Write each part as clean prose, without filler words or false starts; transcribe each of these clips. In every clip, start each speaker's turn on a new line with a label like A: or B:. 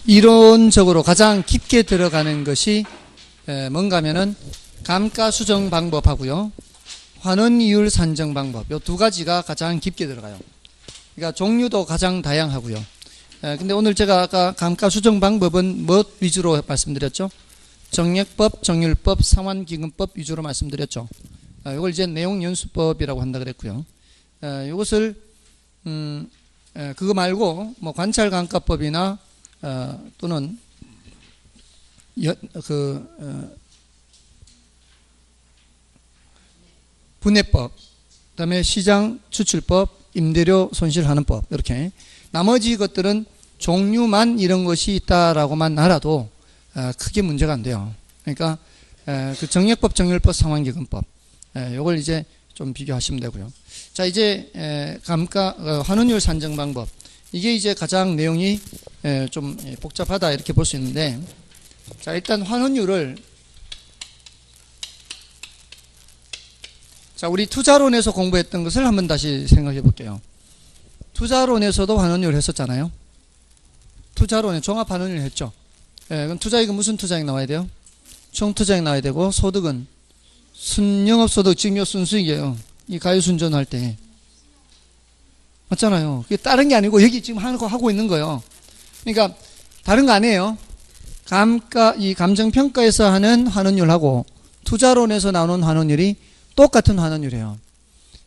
A: 이론적으로 가장 깊게 들어가는 것이 뭔가 하면은 감가수정 방법하고요, 환원이율 산정 방법, 이 두 가지가 가장 깊게 들어가요. 그러니까 종류도 가장 다양하고요. 근데 오늘 제가 아까 감가수정 방법은 뭐 위주로 말씀드렸죠? 정액법, 정률법, 상환기금법 위주로 말씀드렸죠. 이걸 이제 내용연수법이라고 한다 그랬고요. 이것을 그거 말고 뭐 관찰감가법이나 또는 분해법, 그다음에 시장 추출법, 임대료 손실하는 법, 이렇게 나머지 것들은 종류만 이런 것이 있다라고만 알아도 크게 문제가 안 돼요. 그러니까 그 정액법, 정률법, 상환기금법, 요걸 이제 좀 비교하시면 되고요. 자, 이제 환원율 산정 방법, 이게 이제 가장 내용이 좀 복잡하다 이렇게 볼 수 있는데, 자, 일단 환원율을, 자, 우리 투자론에서 공부했던 것을 한번 다시 생각해 볼게요. 투자론에서도 환원율 했었잖아요. 투자론에 종합환원율 했죠. 그럼 투자액은 무슨 투자액 나와야 돼요? 총투자액 나와야 되고, 소득은 순영업소득, 지금 요 순수익이에요. 이 가요순전할 때. 맞잖아요. 그게 다른 게 아니고 여기 지금 하고 있는 거예요. 그러니까 다른 거 아니에요. 이 감정평가에서 하는 환원율하고 투자론에서 나오는 환원율이 똑같은 환원율이에요.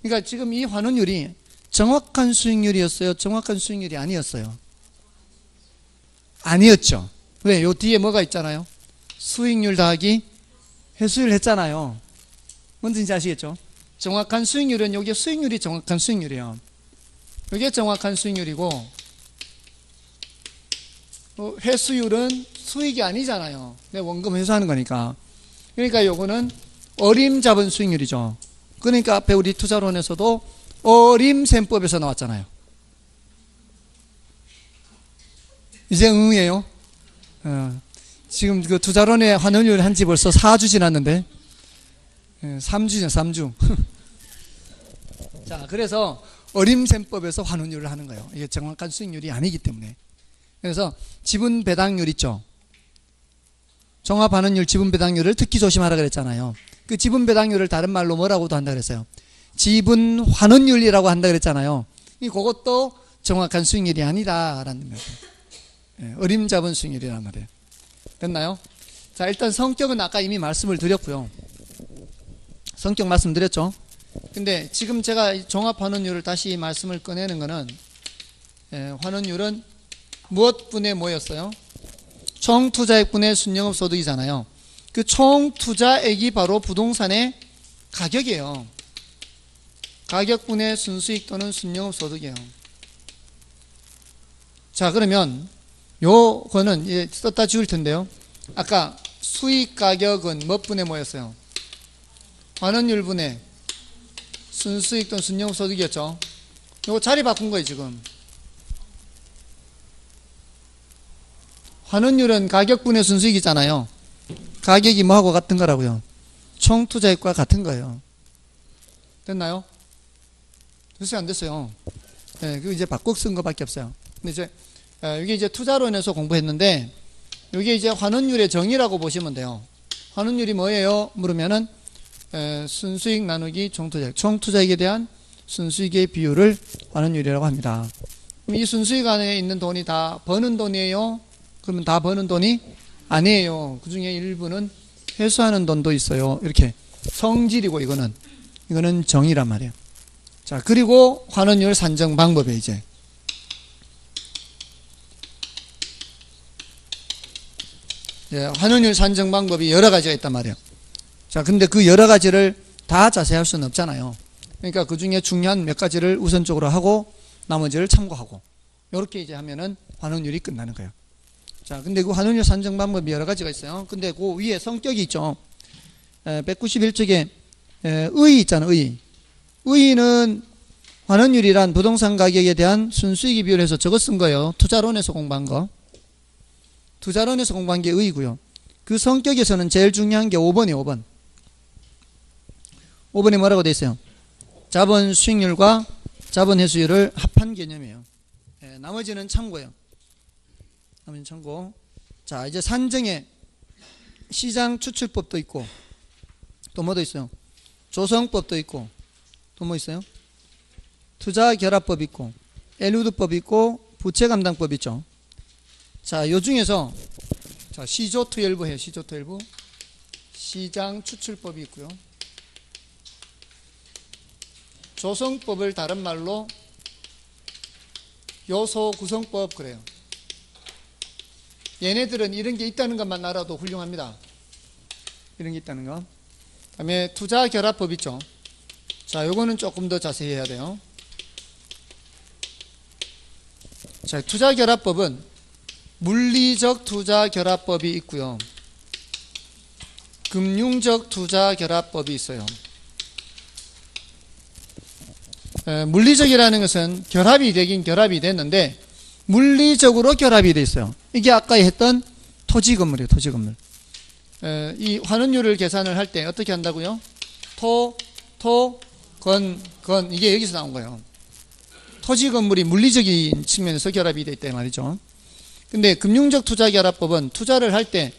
A: 그러니까 지금 이 환원율이 정확한 수익률이었어요? 정확한 수익률이 아니었어요? 아니었죠. 왜? 요 뒤에 뭐가 있잖아요. 수익률 더하기 회수율 했잖아요. 뭔지 아시겠죠? 정확한 수익률은 여기 수익률이 정확한 수익률이에요. 이게 정확한 수익률이고, 회수율은 수익이 아니잖아요. 내 원금 회수하는 거니까. 그러니까 요거는 어림잡은 수익률이죠. 그러니까 앞에 우리 투자론에서도 어림셈법에서 나왔잖아요. 이제 응이에요. 지금 그 투자론의 환원율 한지 벌써 4주 지났는데, 3주죠, 3주. 자, 그래서 어림셈법에서 환원율을 하는 거예요. 이게 정확한 수익률이 아니기 때문에. 그래서 지분 배당률 있죠. 종합환원율 지분 배당률을 특히 조심하라 그랬잖아요. 그 지분 배당률을 다른 말로 뭐라고도 한다 그랬어요. 지분 환원율이라고 한다 그랬잖아요. 그것도 정확한 수익률이 아니다라는 거예요. 어림잡은 수익률이란 말이에요. 됐나요? 자, 일단 성격은 아까 이미 말씀을 드렸고요. 성격 말씀드렸죠. 근데 지금 제가 종합환원율을 다시 말씀을 꺼내는 거는, 환원율은 무엇 분의 뭐였어요? 총투자액 분의 순영업소득이잖아요. 그 총투자액이 바로 부동산의 가격이에요. 가격 분의 순수익 또는 순영업소득이에요. 자, 그러면 요거는 썼다 지울 텐데요. 아까 수익 가격은 몇 분의 뭐였어요? 환원율 분의 순수익 또는 순영업소득이었죠. 요거 자리 바꾼 거예요, 지금. 환원율은 가격분의 순수익이잖아요. 가격이 뭐하고 같은 거라고요? 총투자액과 같은 거예요. 됐나요? 됐어요, 안 됐어요? 그거 이제 바꿔 쓴 거밖에 없어요. 근데 이제 이게 이제 투자론에서 공부했는데, 이게 이제 환원율의 정의라고 보시면 돼요. 환원율이 뭐예요? 물으면은 순수익 나누기 총투자액, 총투자액에 대한 순수익의 비율을 환원율이라고 합니다. 이 순수익 안에 있는 돈이 다 버는 돈이에요? 그러면 다 버는 돈이 아니에요. 그 중에 일부는 회수하는 돈도 있어요. 이렇게 성질이고, 이거는 정의란 말이에요. 자, 그리고 환원율 산정 방법에 이제 환원율 산정 방법이 여러 가지가 있단 말이에요. 자, 근데 그 여러 가지를 다 자세히 할 수는 없잖아요. 그러니까 그 중에 중요한 몇 가지를 우선적으로 하고 나머지를 참고하고, 이렇게 이제 하면은 환원율이 끝나는 거예요. 자, 근데 그 환원율 산정 방법이 여러 가지가 있어요. 근데 그 위에 성격이 있죠. 191쪽에 의 있잖아요. 의는 환원율이란 부동산 가격에 대한 순수익 비율에서 저거 쓴 거예요. 투자론에서 공부한 거. 투자론에서 공부한 게 의이고요. 그 성격에서는 제일 중요한 게 5번이에요. 5번. 5번에 뭐라고 되어 있어요? 자본 수익률과 자본 회수율을 합한 개념이에요. 나머지는 참고예요. 한번 참고. 자, 이제 산정에 시장 추출법도 있고, 또 뭐도 있어요? 조성법도 있고, 또 뭐 있어요? 투자 결합법 있고, 엘루드법 있고, 부채 감당법 있죠. 자, 요 중에서 자, 시조12 해요. 시조12. 시장 추출법이 있고요. 조성법을 다른 말로 요소 구성법 그래요. 얘네들은 이런 게 있다는 것만 알아도 훌륭합니다. 이런 게 있다는 거. 그 다음에 투자 결합법 있죠. 자, 요거는 조금 더 자세히 해야 돼요. 자, 투자 결합법은 물리적 투자 결합법이 있고요. 금융적 투자 결합법이 있어요. 물리적이라는 것은 결합이 되긴 결합이 됐는데 물리적으로 결합이 돼 있어요. 이게 아까 했던 토지 건물이에요. 토지 건물. 이 환원율을 계산을 할 때 어떻게 한다고요? 건 이게 여기서 나온 거예요. 토지 건물이 물리적인 측면에서 결합이 돼 있다 말이죠. 근데 금융적 투자 결합법은 투자를 할 때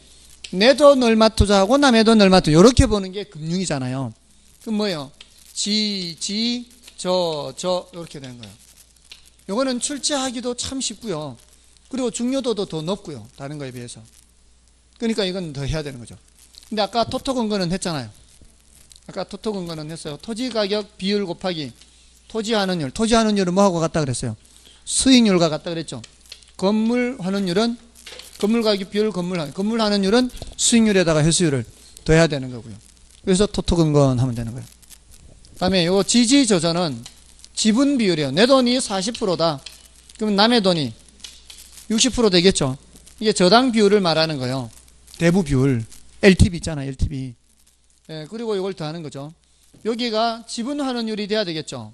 A: 내 돈 얼마 투자하고 남의 돈 얼마 투자 이렇게 보는 게 금융이잖아요. 그럼 뭐예요? 저 이렇게 되는 거예요. 요거는 출제하기도 참 쉽고요. 그리고 중요도도 더 높고요. 다른 거에 비해서. 그러니까 이건 더 해야 되는 거죠. 근데 아까 토토근거는 했잖아요. 아까 토토근거는 했어요. 토지가격 비율 곱하기 토지환원율. 토지환원율은 뭐하고 같다 그랬어요? 수익률과 같다 그랬죠. 건물 환원율은 건물가격 비율 건물 환원율은 수익률에다가 회수율을 더해야 되는 거고요. 그래서 토토근건 하면 되는 거예요. 그 다음에 요 지지저전은 지분 비율이에요. 내 돈이 40%다. 그러면 남의 돈이 60% 되겠죠. 이게 저당 비율을 말하는 거예요. 대부 비율. LTV 있잖아요. LTV. 예, 그리고 이걸 더하는 거죠. 여기가 지분 환원율이 돼야 되겠죠.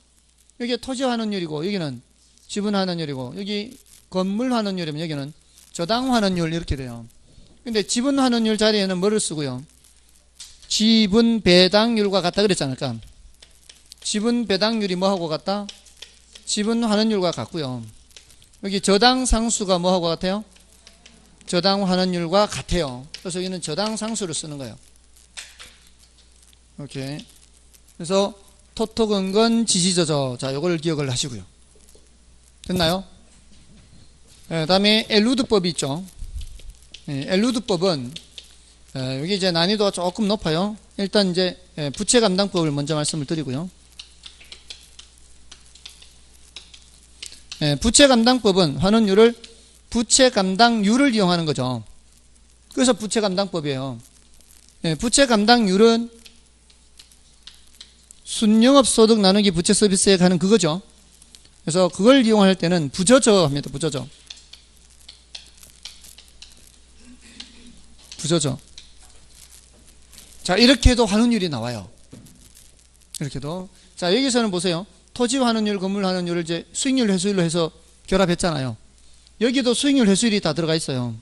A: 여기 토지 환원율이고 여기는 지분 환원율이고 여기 건물 환원율이면 여기는 저당 환원율 이렇게 돼요. 근데 지분 환원율 자리에는 뭐를 쓰고요? 지분 배당률과 같다 그랬잖아요. 그러니까 지분 배당률이 뭐하고 같다? 지분 환원율과 같고요. 여기 저당 상수가 뭐하고 같아요? 저당 환원율과 같아요. 그래서 여기는 저당 상수를 쓰는 거예요. 오케이. 그래서 토토근건 지지저저. 자, 요걸 기억을 하시고요. 됐나요? 네, 다음에 엘루드법이 있죠. 네, 엘루드법은 여기 이제 난이도가 조금 높아요. 일단 이제 부채 감당법을 먼저 말씀을 드리고요. 부채 감당법은 환원율을 부채 감당률을 이용하는 거죠. 그래서 부채 감당법이에요. 부채 감당률은 순영업소득 나누기 부채 서비스액 하는 그거죠. 그래서 그걸 이용할 때는 부저저 합니다. 부저저. 자, 이렇게 해도 환원율이 나와요. 이렇게도. 자, 여기서는 보세요. 토지 환원율, 건물 환원율을 이제 수익률, 회수율로 해서 결합했잖아요. 여기도 수익률, 회수율이 다 들어가 있어요.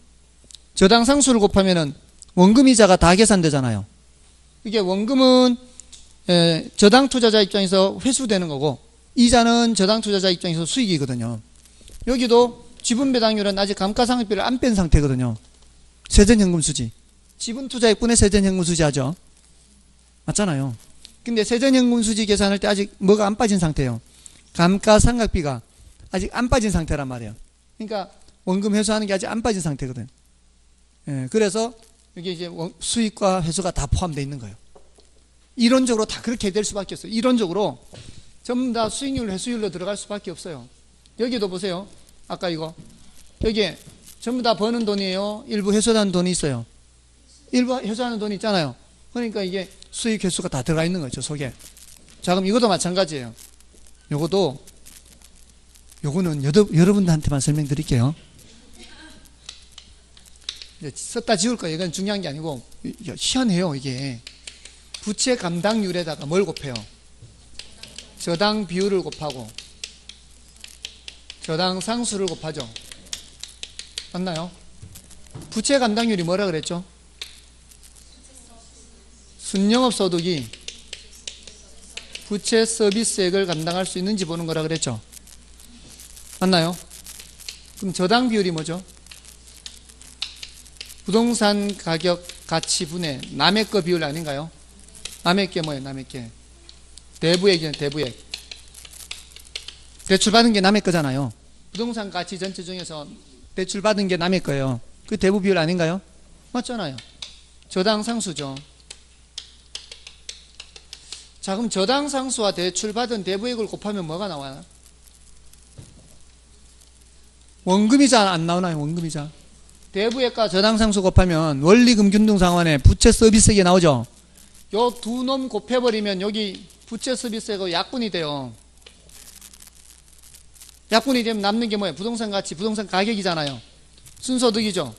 A: 저당 상수를 곱하면은 원금 이자가 다 계산되잖아요. 이게 원금은 저당 투자자 입장에서 회수되는 거고 이자는 저당 투자자 입장에서 수익이거든요. 여기도 지분 배당률은 아직 감가상각비를 안 뺀 상태거든요. 세전현금수지. 지분 투자액분의 세전현금수지 하죠. 맞잖아요. 근데 세전현금수지 계산할 때 아직 뭐가 안 빠진 상태예요. 감가상각비가 아직 안 빠진 상태란 말이에요. 그러니까 원금 회수하는 게 아직 안 빠진 상태거든. 그래서 여기 이제 수익과 회수가 다 포함되어 있는 거예요. 이론적으로 다 그렇게 될 수밖에 없어요. 이론적으로 전부 다 수익률, 회수율로 들어갈 수밖에 없어요. 여기도 보세요. 아까 이거. 여기에 전부 다 버는 돈이에요. 일부 회수하는 돈이 있어요. 일부 회수하는 돈이 있잖아요. 그러니까 이게 수익 회수가 다 들어가 있는 거죠, 속에. 자, 그럼 이것도 마찬가지예요. 요거는 여러분들한테만 설명드릴게요. 썼다 지울 거예요. 이건 중요한 게 아니고, 희한해요, 이게. 부채 감당률에다가 뭘 곱해요? 저당 비율을 곱하고, 저당 상수를 곱하죠. 맞나요? 부채 감당률이 뭐라 그랬죠? 순영업소득이 부채 서비스액을 감당할 수 있는지 보는 거라 그랬죠. 맞나요? 그럼 저당 비율이 뭐죠? 부동산 가격 가치 분의 남의 거 비율 아닌가요? 남의 게 뭐예요? 남의 게 대부액이잖아요. 대부액. 대출받은 게 남의 거잖아요. 부동산 가치 전체 중에서 대출받은 게 남의 거예요. 그 대부 비율 아닌가요? 맞잖아요. 저당 상수죠. 자, 그럼 저당 상수와 대출받은 대부액을 곱하면 뭐가 나와요? 원금이자 안 나오나요? 원금이자. 대부액과 저당 상수 곱하면 원리금 균등 상환에 부채 서비스액이 나오죠. 요 두 놈 곱해버리면 여기 부채 서비스액하고 약분이 돼요. 약분이 되면 남는 게 뭐예요? 부동산 가치, 부동산 가격이잖아요. 순소득이죠.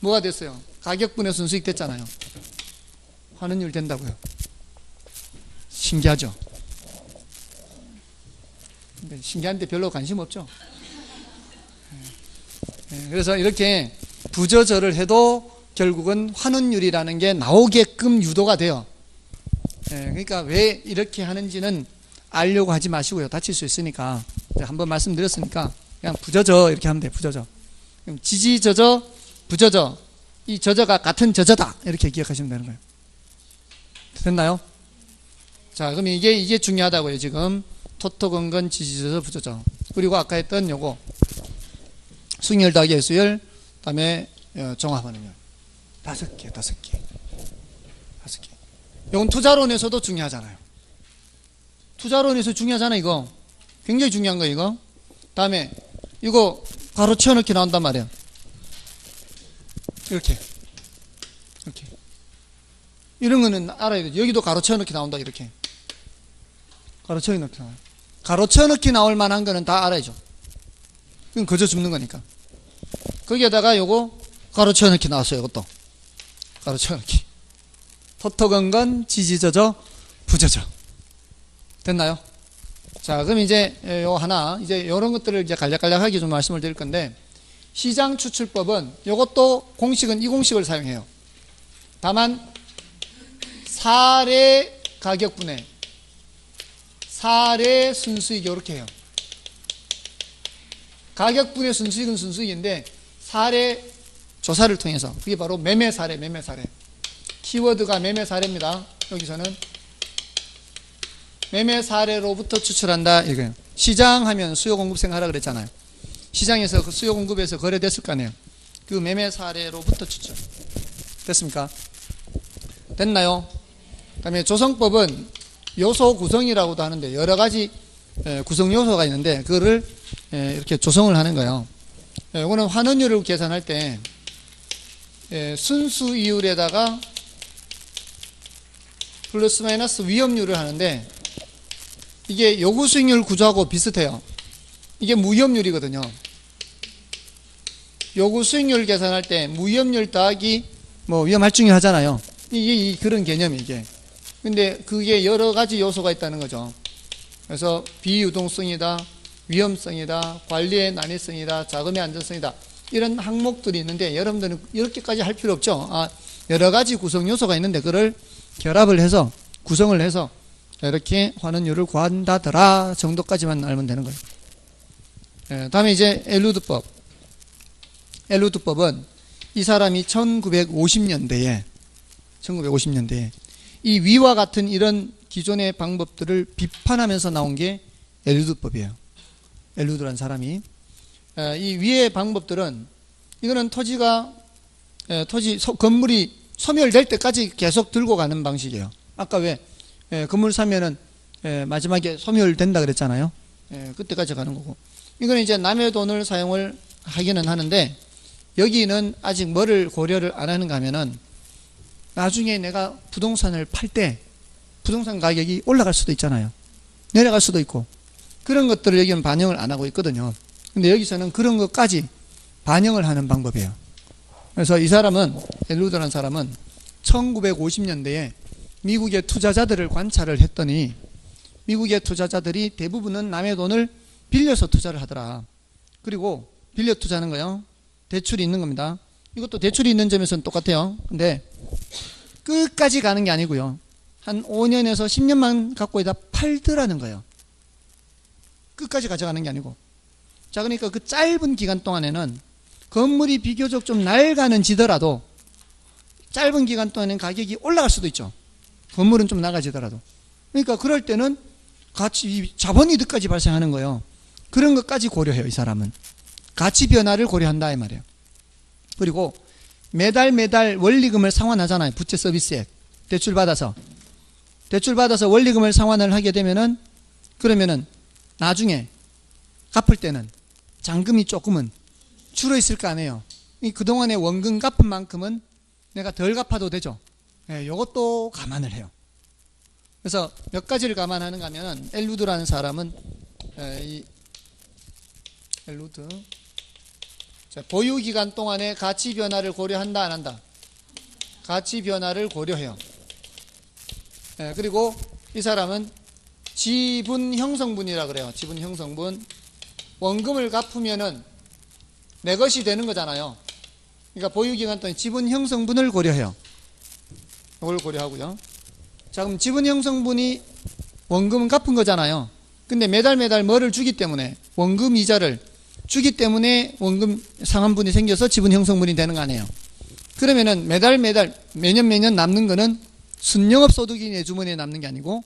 A: 뭐가 됐어요? 가격분의 순수익 됐잖아요. 환원율 된다고요. 신기하죠? 신기한데 별로 관심 없죠? 그래서 이렇게 부저절을 해도 결국은 환원율이라는 게 나오게끔 유도가 돼요. 그러니까 왜 이렇게 하는지는 알려고 하지 마시고요. 다칠 수 있으니까. 한번 말씀드렸으니까 그냥 부저저 이렇게 하면 돼요. 부저저. 그럼 지지저저, 부저저. 이 저저가 같은 저저다. 이렇게 기억하시면 되는 거예요. 됐나요? 자, 그럼 이게 중요하다고요. 지금 토토건건 지지저저 부저저. 그리고 아까 했던 요거 수익률 더하기 회수율, 그다음에 종합환원율. 5개. 이건 투자론에서도 중요하잖아요. 투자론에서 중요하잖아요. 이거 굉장히 중요한 거예요. 이거. 다음에 이거 가로 채워넣기 나온단 말이에요. 이렇게 이런 거는 알아야 돼요. 여기도 가로 채워넣기 나온다. 이렇게 가로 채워넣기 나와요. 가로 채워넣기 나올 만한 거는 다 알아야죠. 그건 그저 줍는 거니까. 거기에다가 요거 가로 채워넣기 나왔어요. 이것도 가로 채워넣기. 토토건건 지지저저 부저저. 됐나요? 자, 그럼 이제 요 하나 이제 요런 것들을 이제 간략간략하게 좀 말씀을 드릴 건데, 시장 추출법은 요것도 공식은 이 공식을 사용해요. 다만 사례 가격분의 사례 순수익 이렇게 해요. 가격분의 순수익은 순수익인데 사례 조사를 통해서, 그게 바로 매매 사례. 키워드가 매매 사례입니다. 여기서는 매매 사례로부터 추출한다 이거예요. 시장 하면 수요 공급 생각하라 그랬잖아요. 시장에서 그 수요 공급에서 거래됐을 거 아니에요. 그 매매 사례로부터 추출. 됐습니까? 됐나요? 그다음에 조성법은 요소 구성이라고도 하는데 여러 가지 구성 요소가 있는데 그거를 이렇게 조성을 하는 거예요. 이거는 환원율을 계산할 때 순수 이율에다가 플러스 마이너스 위험률을 하는데, 이게 요구 수익률 구조하고 비슷해요. 이게 무위험률이거든요. 요구 수익률 계산할 때 무위험률 더하기 뭐 위험할증률 하잖아요. 이게 그런 개념이 이게. 근데 그게 여러 가지 요소가 있다는 거죠. 그래서 비유동성이다, 위험성이다, 관리의 난이성이다, 자금의 안전성이다, 이런 항목들이 있는데 여러분들은 이렇게까지 할 필요 없죠. 여러 가지 구성 요소가 있는데 그걸 결합을 해서 구성을 해서 이렇게 환원율을 구한다더라 정도까지만 알면 되는 거예요. 다음에 이제 엘루드법. 엘루드법은 이 사람이 1950년대에 이 위와 같은 이런 기존의 방법들을 비판하면서 나온 게 엘루드법이에요. 엘루드라는 사람이. 이 위의 방법들은, 이거는 건물이 소멸될 때까지 계속 들고 가는 방식이에요. 아까 왜 건물 사면은 마지막에 소멸된다 그랬잖아요. 그때까지 가는 거고, 이거는 이제 남의 돈을 사용을 하기는 하는데, 여기는 아직 뭐를 고려를 안 하는가 하면은 나중에 내가 부동산을 팔 때 부동산 가격이 올라갈 수도 있잖아요. 내려갈 수도 있고, 그런 것들을 여기는 반영을 안 하고 있거든요. 근데 여기서는 그런 것까지 반영을 하는 방법이에요. 그래서 이 사람은, 엘루드라는 사람은 1950년대에 미국의 투자자들을 관찰을 했더니 미국의 투자자들이 대부분은 남의 돈을 빌려서 투자를 하더라. 그리고 빌려 투자하는 거예요. 대출이 있는 겁니다. 이것도 대출이 있는 점에서는 똑같아요. 근데 끝까지 가는 게 아니고요. 한 5년에서 10년만 갖고 있다 팔더라는 거예요. 끝까지 가져가는 게 아니고. 자, 그러니까 그 짧은 기간 동안에는 건물이 비교적 좀 낡아는 지더라도 짧은 기간 동안엔 가격이 올라갈 수도 있죠. 건물은 좀 나가지더라도. 그러니까 그럴 때는 가치, 자본이득까지 발생하는 거예요. 그런 것까지 고려해요, 이 사람은. 가치 변화를 고려한다, 이 말이에요. 그리고 매달 원리금을 상환하잖아요. 부채 서비스액. 대출 받아서 원리금을 상환을 하게 되면은, 그러면은 나중에 갚을 때는 잔금이 조금은 줄어있을 거 아니에요. 그동안에 원금 갚은 만큼은 내가 덜 갚아도 되죠. 예, 이것도 감안을 해요. 그래서 몇 가지를 감안하는가 하면, 엘루드라는 사람은, 이 엘루드. 자, 보유기간 동안의 가치 변화를 고려한다, 안 한다? 가치 변화를 고려해요. 예, 그리고 이 사람은 지분 형성분이라 그래요. 지분 형성분. 원금을 갚으면은 내 것이 되는 거잖아요. 그러니까 보유기간 동안 지분 형성분을 고려해요. 이걸 고려하고요. 자, 그럼 지분 형성분이 원금은 갚은 거잖아요. 근데 매달 뭐를 주기 때문에, 원금 이자를 주기 때문에 원금 상환분이 생겨서 지분 형성분이 되는 거 아니에요. 그러면은 매달 매년 남는 거는 순영업 소득이 내 주머니에 남는 게 아니고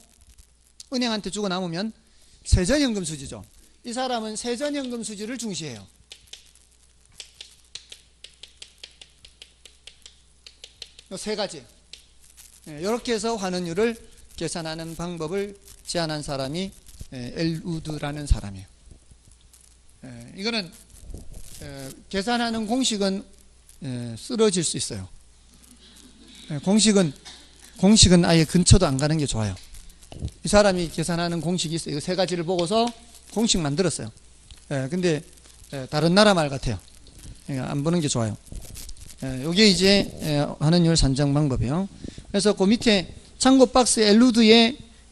A: 은행한테 주고 남으면 세전현금 수지죠. 이 사람은 세전현금 수지를 중시해요. 이 세 가지. 이렇게 해서 환원율을 계산하는 방법을 제안한 사람이 엘우드라는 사람이에요. 이거는 계산하는 공식은 쓰러질 수 있어요. 공식은 아예 근처도 안 가는 게 좋아요. 이 사람이 계산하는 공식이 있어요. 이거 세 가지를 보고서 공식 만들었어요. 근데 다른 나라 말 같아요. 안 보는 게 좋아요. 이게 이제 환원율 산정 방법이에요. 그래서 그 밑에 참고 박스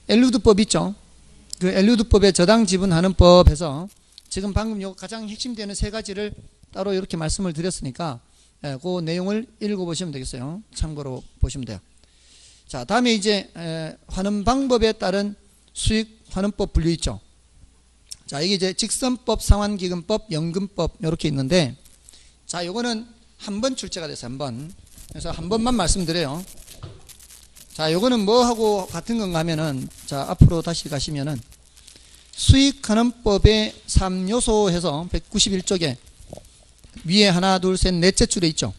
A: 엘루드법 있죠. 그 엘루드법의 저당 지분하는 법에서 지금 방금 요 가장 핵심되는 세 가지를 따로 이렇게 말씀을 드렸으니까 그 내용을 읽어보시면 되겠어요. 참고로 보시면 돼요. 자, 다음에 이제 환원 방법에 따른 수익 환원법 분류 있죠. 자, 이게 이제 직선법, 상환기금법, 연금법 이렇게 있는데, 자, 요거는 한 번 출제가 됐어요. 한 번. 그래서 한 번만 말씀드려요. 자, 요거는 뭐하고 같은 건가 하면은, 자, 앞으로 다시 가시면은 수익환원법의 3요소 해서 191쪽에 위에 하나, 둘, 셋, 넷째 줄에 있죠.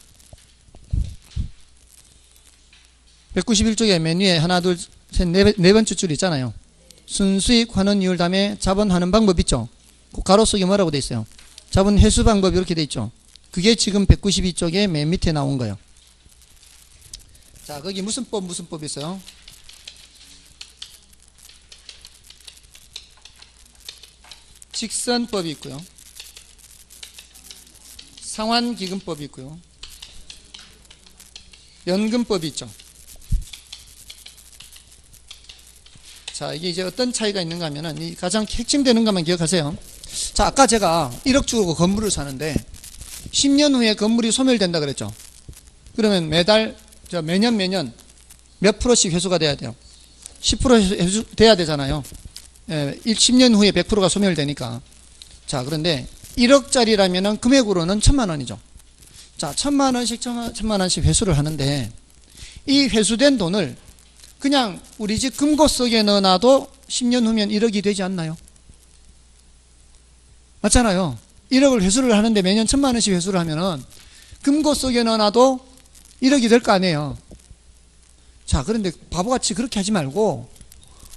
A: 191쪽에 맨 위에 하나, 둘, 셋, 네 번째 줄 있잖아요. 순수익 환원율 다음에 자본 환원 방법 있죠. 그 가로 속에 뭐라고 돼 있어요? 자본 회수 방법 이렇게 돼 있죠. 그게 지금 192쪽에 맨 밑에 나온 거예요. 자, 거기 무슨 법 있어요? 직선법이 있고요. 상환기금법이 있고요. 연금법이 있죠. 자, 이게 이제 어떤 차이가 있는가 하면은 이 가장 핵심되는 것만 기억하세요. 자, 아까 제가 1억 주고 건물을 사는데 10년 후에 건물이 소멸된다 그랬죠. 그러면 매년 몇 프로씩 회수가 돼야 돼요? 10% 회수 돼야 되잖아요. 10년 후에 100%가 소멸되니까. 자, 그런데 1억짜리라면은 금액으로는 1,000만 원이죠. 자, 1,000만 원씩 회수를 하는데 이 회수된 돈을 그냥 우리 집 금고 속에 넣어놔도 10년 후면 1억이 되지 않나요? 맞잖아요. 1억을 회수를 하는데 매년 1,000만 원씩 회수를 하면은 금고 속에 넣어놔도 1억이 될 거 아니에요. 자, 그런데 바보같이 그렇게 하지 말고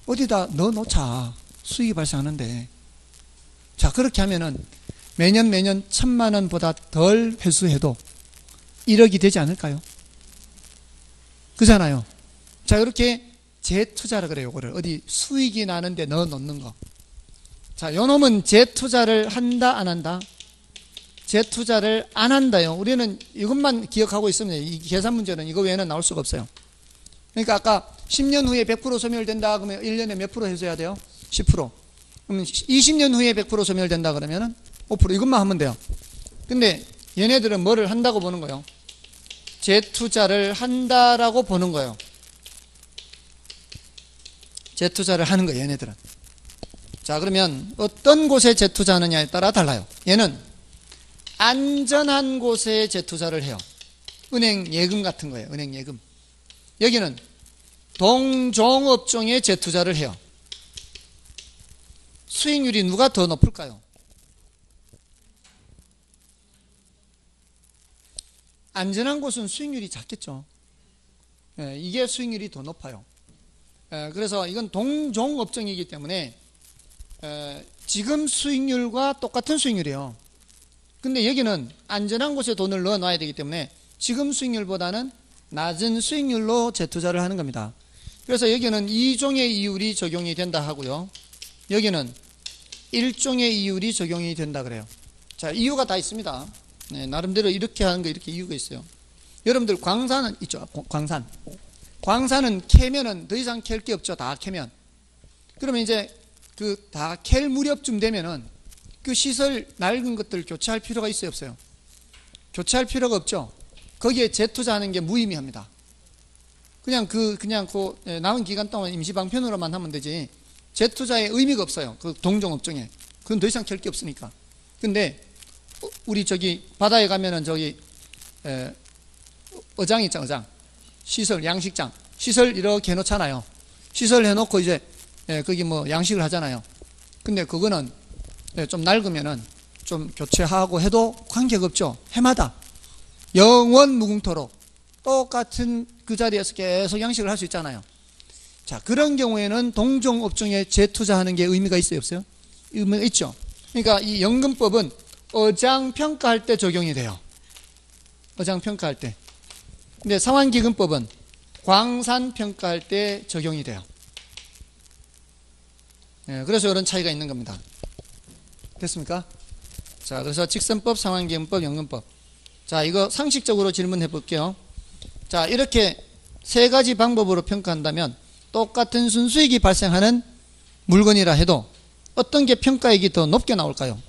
A: 어디다 넣어놓자. 수익이 발생하는데. 자, 그렇게 하면은 매년 1,000만 원보다 덜 회수해도 1억이 되지 않을까요? 그잖아요. 자, 이렇게 재투자라 그래요. 이거를 어디 수익이 나는데 넣어 놓는 거. 자, 요 놈은 재투자를 한다 안 한다? 재투자를 안 한다요. 우리는 이것만 기억하고 있으면 이 계산 문제는 이거 외에는 나올 수가 없어요. 그러니까 아까 10년 후에 100% 소멸된다 그러면 1년에 몇 프로 해줘야 돼요? 10%. 그러면 20년 후에 100% 소멸된다 그러면은 5% 이것만 하면 돼요. 근데 얘네들은 뭐를 한다고 보는 거예요? 재투자를 한다라고 보는 거예요. 재투자를 하는 거예요, 얘네들은. 자, 그러면 어떤 곳에 재투자하느냐에 따라 달라요. 얘는 안전한 곳에 재투자를 해요. 은행 예금 같은 거예요. 은행 예금. 여기는 동종업종에 재투자를 해요. 수익률이 누가 더 높을까요? 안전한 곳은 수익률이 작겠죠. 이게 수익률이 더 높아요. 그래서 이건 동종업종이기 때문에 지금 수익률과 똑같은 수익률이에요. 근데 여기는 안전한 곳에 돈을 넣어 놔야 되기 때문에 지금 수익률보다는 낮은 수익률로 재투자를 하는 겁니다. 그래서 여기는 2종의 이율이 적용이 된다 하고요. 여기는 1종의 이율이 적용이 된다 그래요. 자, 이유가 다 있습니다. 네, 나름대로 이렇게 하는 거 이렇게 이유가 있어요. 여러분들 광산은 있죠. 광산은 캐면은 더 이상 캘 게 없죠. 다 캐면. 그러면 이제 그 다 캘 무렵쯤 되면은 그 시설 낡은 것들 교체할 필요가 있어요, 없어요? 교체할 필요가 없죠. 거기에 재투자하는 게 무의미합니다. 그냥 남은 기간 동안 임시 방편으로만 하면 되지 재투자에 의미가 없어요. 그 동종업종에. 그건 더 이상 캘 게 없으니까. 근데 우리 저기 바다에 가면은 저기 어장 있잖아, 어장. 시설, 양식장. 시설 이렇게 해놓잖아요. 시설 해놓고 이제 거기 뭐 양식을 하잖아요. 근데 그거는 좀 낡으면은 좀 교체하고 해도 관계가 없죠. 해마다 영원 무궁토록 똑같은 그 자리에서 계속 양식을 할 수 있잖아요. 자, 그런 경우에는 동종업종에 재투자하는 게 의미가 있어요, 없어요? 의미가 있죠. 그러니까 이 연금법은 어장 평가할 때 적용이 돼요. 어장 평가할 때. 근데 상환기금법은 광산 평가할 때 적용이 돼요. 그래서 이런 차이가 있는 겁니다. 됐습니까? 자, 그래서 직선법, 상환기금법, 연금법. 자, 이거 상식적으로 질문해 볼게요. 자, 이렇게 세 가지 방법으로 평가한다면 똑같은 순수익이 발생하는 물건이라 해도 어떤 게 평가액이 더 높게 나올까요?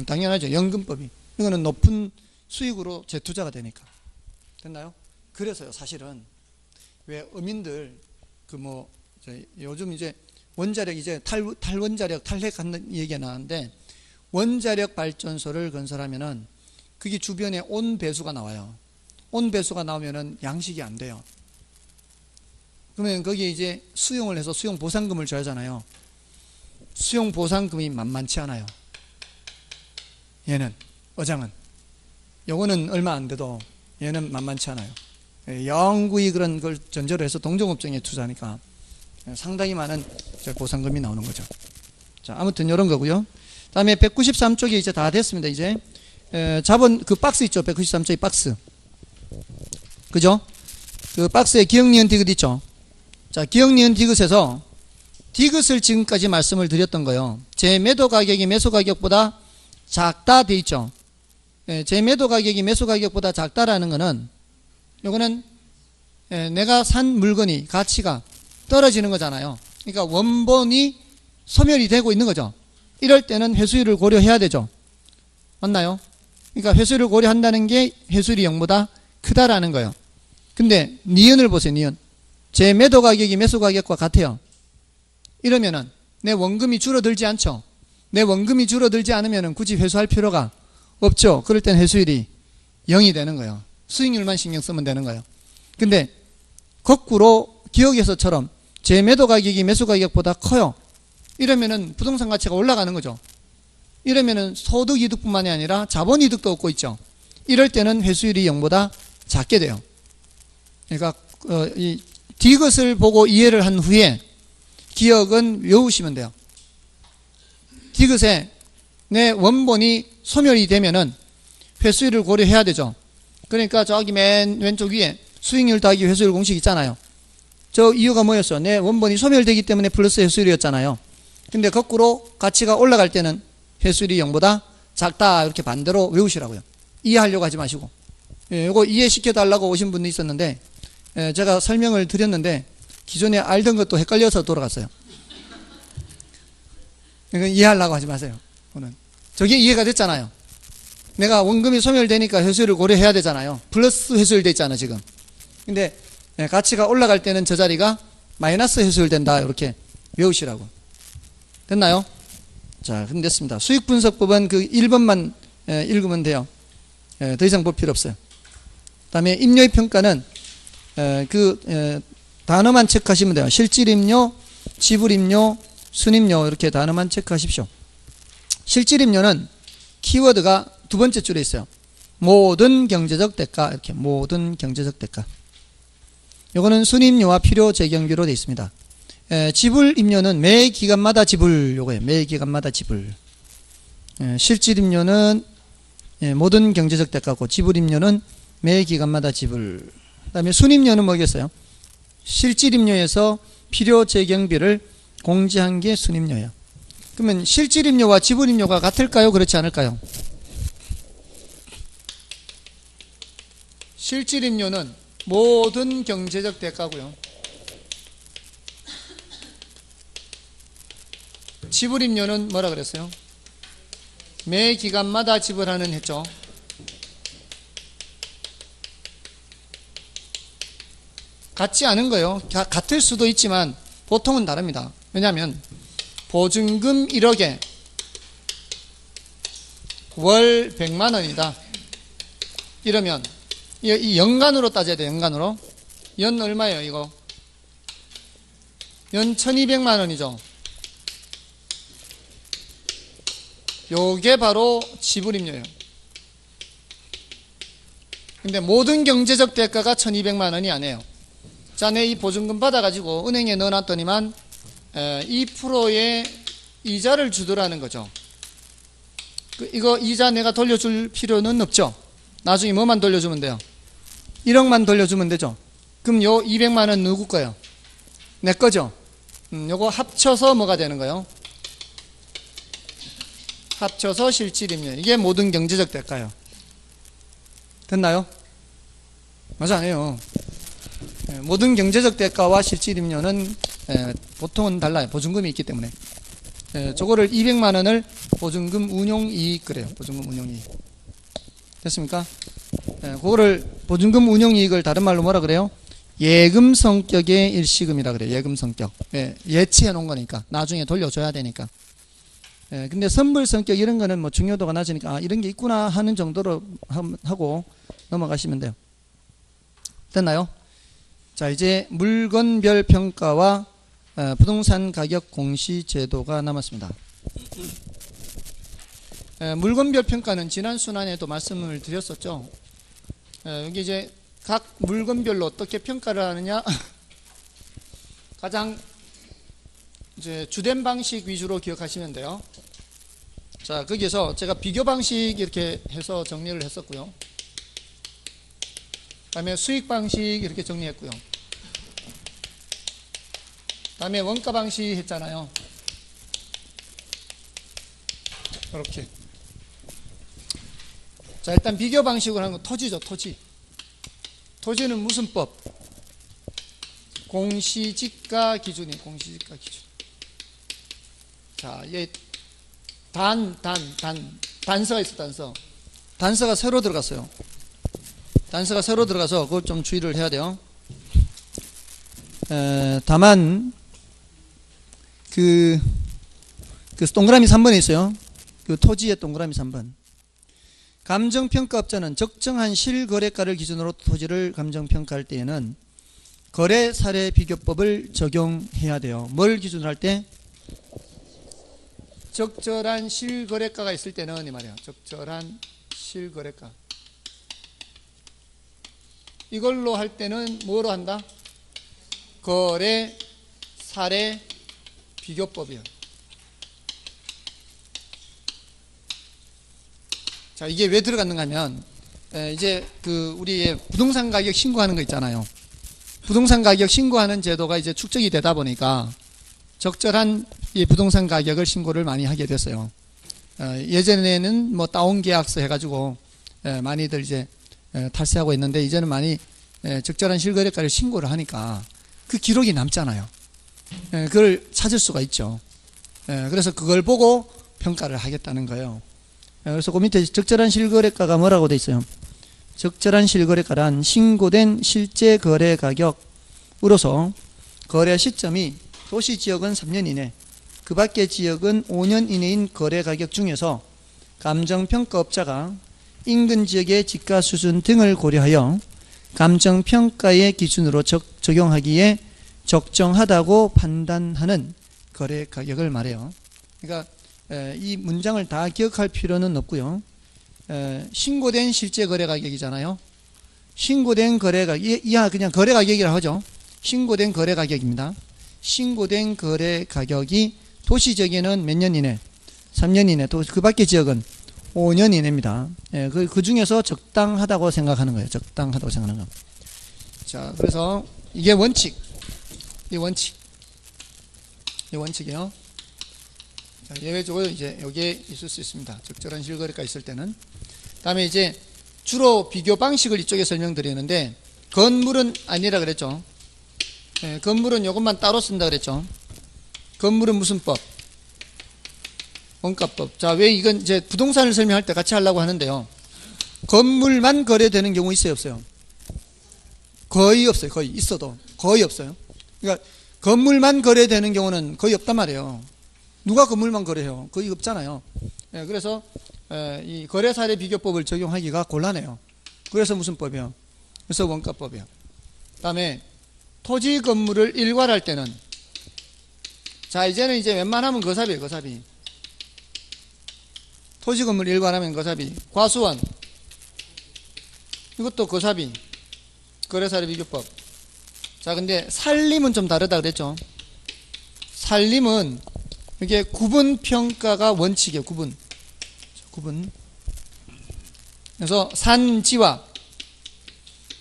A: 당연하죠. 연금법이. 이거는 높은 수익으로 재투자가 되니까. 됐나요? 그래서요, 사실은 왜 어민들 요즘 이제 원자력 이제 탈원자력 탈핵하는 얘기가 나왔는데 원자력 발전소를 건설하면은 그게 주변에 온배수가 나와요. 온배수가 나오면은 양식이 안 돼요. 그러면 거기에 이제 수용을 해서 수용 보상금을 줘야 하잖아요. 수용 보상금이 만만치 않아요. 얘는 어장은 요거는 얼마 안 돼도 얘는 만만치 않아요. 영구히 그런 걸 전제로 해서 동종업종에 투자하니까 상당히 많은 보상금이 나오는 거죠. 자, 아무튼 이런 거고요. 다음에 193쪽이 이제 다 됐습니다. 이제 자본 그 박스 있죠. 193쪽의 박스. 그죠? 그 박스에 기억, 니은, 디귿 있죠. 자, 기억, 니은, 디귿에서 디귿을 지금까지 말씀을 드렸던 거예요. 제 매도 가격이 매수 가격보다 작다 돼 있죠. 제 매도 가격이 매수 가격보다 작다라는 거는 요거는 내가 산 물건이 가치가 떨어지는 거잖아요. 그러니까 원본이 소멸이 되고 있는 거죠. 이럴 때는 회수율을 고려해야 되죠. 맞나요? 그러니까 회수율을 고려한다는 게 회수율이 0보다 크다라는 거예요. 근데 니은을 보세요. 니은. 제 매도 가격이 매수 가격과 같아요. 이러면은 내 원금이 줄어들지 않죠. 내 원금이 줄어들지 않으면 굳이 회수할 필요가 없죠. 그럴 땐 회수율이 0이 되는 거예요. 수익률만 신경 쓰면 되는 거예요. 근데 거꾸로 기억에서처럼 제 매도 가격이 매수 가격보다 커요. 이러면은 부동산 가치가 올라가는 거죠. 이러면은 소득 이득뿐만이 아니라 자본 이득도 얻고 있죠. 이럴 때는 회수율이 0보다 작게 돼요. 그러니까 이 디귿을 보고 이해를 한 후에 기억은 외우시면 돼요. 디귿에 내 원본이 소멸이 되면은 회수율을 고려해야 되죠. 그러니까 저기 맨 왼쪽 위에 수익률 더하기 회수율 공식 있잖아요. 저 이유가 뭐였어요? 내 원본이 소멸되기 때문에 플러스 회수율이었잖아요. 근데 거꾸로 가치가 올라갈 때는 회수율이 0보다 작다 이렇게 반대로 외우시라고요. 이해하려고 하지 마시고. 이거 이해시켜 달라고 오신 분이 있었는데 제가 설명을 드렸는데 기존에 알던 것도 헷갈려서 돌아갔어요. 이건 이해하려고 하지 마세요. 오늘 저게 이해가 됐잖아요. 내가 원금이 소멸되니까 회수율을 고려해야 되잖아요. 플러스 회수율 돼 있잖아 지금. 근데 가치가 올라갈 때는 저 자리가 마이너스 회수율 된다 이렇게 외우시라고. 됐나요? 자, 그럼 됐습니다. 수익분석법은 그 1번만 읽으면 돼요. 더 이상 볼 필요 없어요. 다음에 임료의 평가는 단어만 체크하시면 돼요. 실질임료, 지불임료, 순임료 이렇게 단어만 체크하십시오. 실질임료는 키워드가 두 번째 줄에 있어요. 모든 경제적 대가, 이렇게 모든 경제적 대가. 요거는 순임료와 필요 재경비로 되어 있습니다. 지불임료는 매 기간마다 지불, 요거예요. 매 기간마다 지불. 실질임료는 모든 경제적 대가고, 지불임료는 매 기간마다 지불. 그 다음에 순임료는 뭐겠어요? 실질임료에서 필요 재경비를 공제한 게 순임료예요. 그러면 실질임료와 지불임료가 같을까요? 그렇지 않을까요? 실질임료는 모든 경제적 대가고요. 지불임료는 뭐라 그랬어요? 매 기간마다 지불하는 했죠. 같지 않은 거예요. 같을 수도 있지만 보통은 다릅니다. 왜냐하면 보증금 1억에 월 100만 원이다. 이러면 이 연간으로 따져야 돼요. 연간으로. 연 얼마예요 이거? 연 1200만 원이죠. 요게 바로 지불임료예요. 근데 모든 경제적 대가가 1200만 원이 아니에요. 자, 내 이 보증금 받아가지고 은행에 넣어놨더니만 2%의 이자를 주더라는 거죠. 이거 이자 내가 돌려줄 필요는 없죠. 나중에 뭐만 돌려주면 돼요? 1억만 돌려주면 되죠. 그럼 요 200만 원 누구 거예요? 내 거죠. 요거 합쳐서 뭐가 되는 거예요? 합쳐서 실질임료. 이게 모든 경제적 대가예요. 됐나요? 맞아, 아니에요. 모든 경제적 대가와 실질임료는 보통은 달라요. 보증금이 있기 때문에. 저거를 200만 원을 보증금 운용이익 그래요. 보증금 운용이익. 됐습니까? 그거를 보증금 운용이익을 다른 말로 뭐라 그래요? 예금 성격의 일시금이라 그래요. 예금 성격. 예치해 놓은 거니까. 나중에 돌려줘야 되니까. 근데 선불 성격 이런 거는 뭐 중요도가 낮으니까 이런 게 있구나 하는 정도로 하고 넘어가시면 돼요. 됐나요? 자, 이제 물건별 평가와 부동산 가격 공시 제도가 남았습니다. 물건별 평가는 지난 순환에도 말씀을 드렸었죠. 여기 이제 각 물건별로 어떻게 평가를 하느냐 가장 이제 주된 방식 위주로 기억하시면 돼요. 자, 거기에서 제가 비교 방식 이렇게 해서 정리를 했었고요. 다음에 수익 방식 이렇게 정리했고요. 다음에 원가 방식 했잖아요. 이렇게. 자, 일단 비교 방식으로 하는 건 토지죠. 토지. 토지는 무슨 법? 공시지가 기준이 공시지가 기준. 자, 얘 단서가 있어. 단서가 새로 들어갔어요. 단서가 새로 들어가서 그걸 좀 주의를 해야 돼요. 다만 그 동그라미 3번에 있어요. 그 토지의 동그라미 3번. 감정평가업자는 적정한 실거래가를 기준으로 토지를 감정평가할 때에는 거래 사례 비교법을 적용해야 돼요. 뭘 기준으로 할 때? 적절한 실거래가가 있을 때는 이 말이야. 적절한 실거래가. 이걸로 할 때는 뭐로 한다? 거래 사례 비교법이요. 자, 이게 왜 들어갔는가 하면 이제 우리 부동산 가격 신고하는 거 있잖아요. 부동산 가격 신고하는 제도가 이제 축적이 되다 보니까 적절한 이 부동산 가격을 신고를 많이 하게 됐어요. 예전에는 뭐 다운 계약서 해가지고 많이들 이제 탈세하고 있는데 이제는 많이 적절한 실거래가를 신고를 하니까 그 기록이 남잖아요. 그걸 찾을 수가 있죠. 그래서 그걸 보고 평가를 하겠다는 거예요. 그래서 그 밑에 적절한 실거래가가 뭐라고 돼 있어요? 적절한 실거래가란 신고된 실제 거래 가격으로서 거래 시점이 도시지역은 3년 이내, 그 밖의 지역은 5년 이내인 거래 가격 중에서 감정평가업자가 인근 지역의 집가 수준 등을 고려하여 감정평가의 기준으로 적용하기에 적정하다고 판단하는 거래 가격을 말해요. 그러니까 이 문장을 다 기억할 필요는 없고요. 신고된 실제 거래 가격이잖아요. 신고된 거래 가격, 이하 그냥 거래 가격이라고 하죠. 신고된 거래 가격입니다. 신고된 거래 가격이 도시적에는 몇 년 이내? 3년 이내. 또 그 밖의 지역은 5년 이내입니다. 그 중에서 적당하다고 생각하는 거예요. 적당하다고 생각하는 거. 자, 그래서 이게 원칙. 이 원칙이요. 자, 예외적으로 이제 여기에 있을 수 있습니다. 적절한 실거래가 있을 때는. 다음에 이제 주로 비교 방식을 이쪽에 설명드리는데, 건물은 아니라 그랬죠. 건물은 이것만 따로 쓴다 그랬죠. 건물은 무슨 법? 원가법. 자, 왜 이건 이제 부동산을 설명할 때 같이 하려고 하는데요. 건물만 거래되는 경우 있어요, 없어요? 거의 없어요. 거의 있어도 거의 없어요. 그러니까 건물만 거래되는 경우는 거의 없단 말이에요. 누가 건물만 거래해요? 거의 없잖아요. 그래서 이 거래 사례 비교법을 적용하기가 곤란해요. 그래서 무슨 법이요? 그래서 원가법이요. 그다음에 토지 건물을 일괄할 때는, 자, 이제는 이제 웬만하면 거사비예요. 거사비. 토지 건물 일괄하면 거사비. 과수원, 이것도 거사비. 거래 사례 비교법. 자, 근데 살림은 좀 다르다 그랬죠. 살림은 이게 구분 평가가 원칙이에요. 구분. 그래서 산지와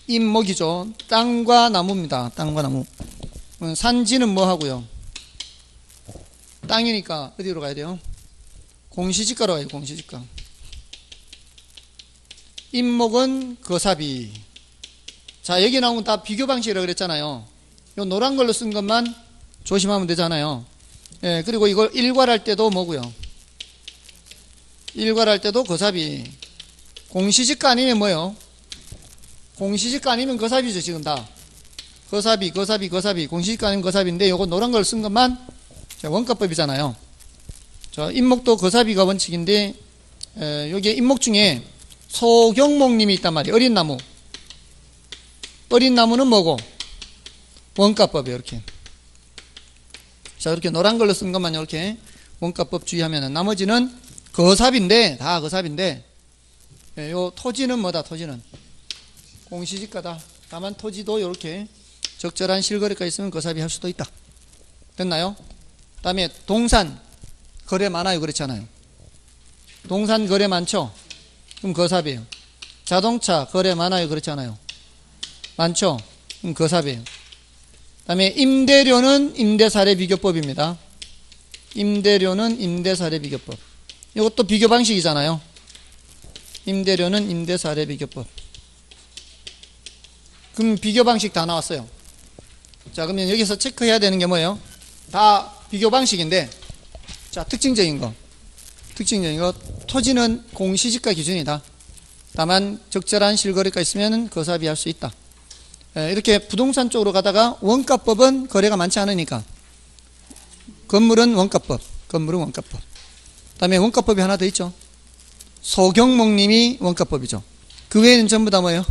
A: 임목이죠. 땅과 나무입니다. 땅과 나무. 산지는 뭐 하고요? 땅이니까 어디로 가야 돼요? 공시지가로 가요. 공시지가. 임목은 거사비. 자, 여기 나오면 다 비교 방식이라고 그랬잖아요. 요 노란 걸로 쓴 것만 조심하면 되잖아요. 그리고 이걸 일괄할 때도 뭐고요? 일괄할 때도 거사비. 공시지가 아니면 뭐요? 공시지가 아니면 거사비죠. 지금 다 거사비. 공시지가 아니면 거사비인데 요거 노란 걸 쓴 것만 원가법이잖아요. 자, 임목도 거사비가 원칙인데 여기에 임목 중에 소경목님이 있단 말이에요. 어린 나무. 어린 나무는 뭐고? 원가법이에요. 이렇게. 자, 이렇게 노란 걸로 쓴 것만 이렇게 원가법 주의하면은, 나머지는 거사비인데, 다 거사비인데, 요 토지는 뭐다? 토지는 공시지가다. 다만 토지도 이렇게 적절한 실거래가 있으면 거사비 할 수도 있다. 됐나요? 그 다음에 동산 거래 많아요. 그렇잖아요. 동산 거래 많죠? 그럼 거사비예요. 자동차 거래 많아요. 그렇잖아요. 많죠? 그럼 거사비예요. 그 다음에 임대료는 임대사례 비교법입니다. 임대료는 임대사례 비교법. 이것도 비교 방식이잖아요. 임대료는 임대사례 비교법. 그럼 비교 방식 다 나왔어요. 자, 그러면 여기서 체크해야 되는 게 뭐예요? 다 비교 방식인데, 자, 특징적인 거, 토지는 공시지가 기준이다. 다만 적절한 실거래가 있으면 거사비 할 수 있다. 이렇게 부동산 쪽으로 가다가 원가법은 거래가 많지 않으니까 건물은 원가법. 다음에 원가법이 하나 더 있죠. 소경목님이 원가법이죠. 그 외에는 전부 다 뭐예요?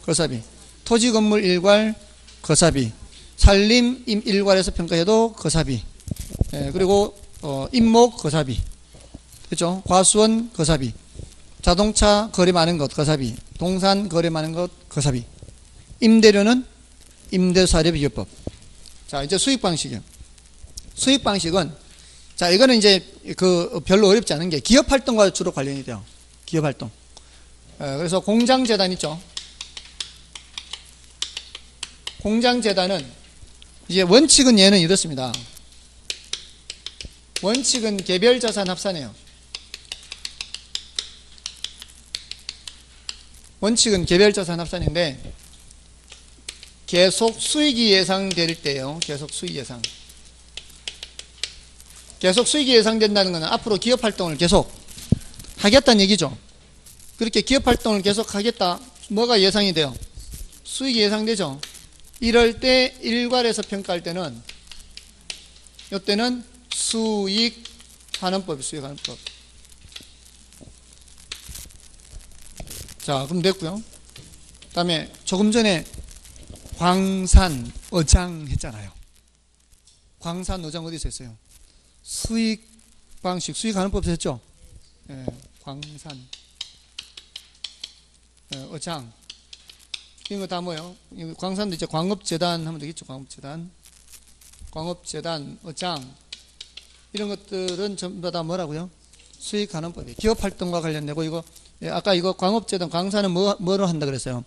A: 거사비. 토지 건물 일괄 거사비. 산림 일괄해서 평가해도 거사비. 그리고 임목 거사비. 그렇죠? 과수원 거사비. 자동차 거래 많은 것 거사비. 동산 거래 많은 것 거사비. 임대료는 임대사례 비교법. 자, 이제 수익 방식이요. 수익 방식은, 자, 이거는 이제 별로 어렵지 않은 게 기업 활동과 주로 관련이 돼요. 기업 활동. 그래서 공장재단 있죠. 공장재단은 이제 원칙은 얘는 이렇습니다. 원칙은 개별자산 합산이에요. 원칙은 개별자산 합산인데, 계속 수익이 예상될 때요. 계속 수익 예상. 계속 수익이 예상된다는 것은 앞으로 기업 활동을 계속 하겠다는 얘기죠. 그렇게 기업 활동을 계속 하겠다. 뭐가 예상이 돼요? 수익이 예상되죠. 이럴 때 일괄해서 평가할 때는, 이때는 수익환원법이 수익환원법. 자, 그럼 됐고요. 다음에 조금 전에 광산, 어장 했잖아요. 광산, 어장 어디서 했어요? 수익 방식, 수익하는 법에서 했죠? 예, 광산, 어장. 이런 거 다 뭐예요? 광산도 이제 광업재단 하면 되겠죠? 광업재단, 어장. 이런 것들은 전부 다 뭐라고요? 수익하는 법이에요. 기업활동과 관련되고, 이거, 아까 이거 광업재단, 광산은 뭐로 한다 그랬어요?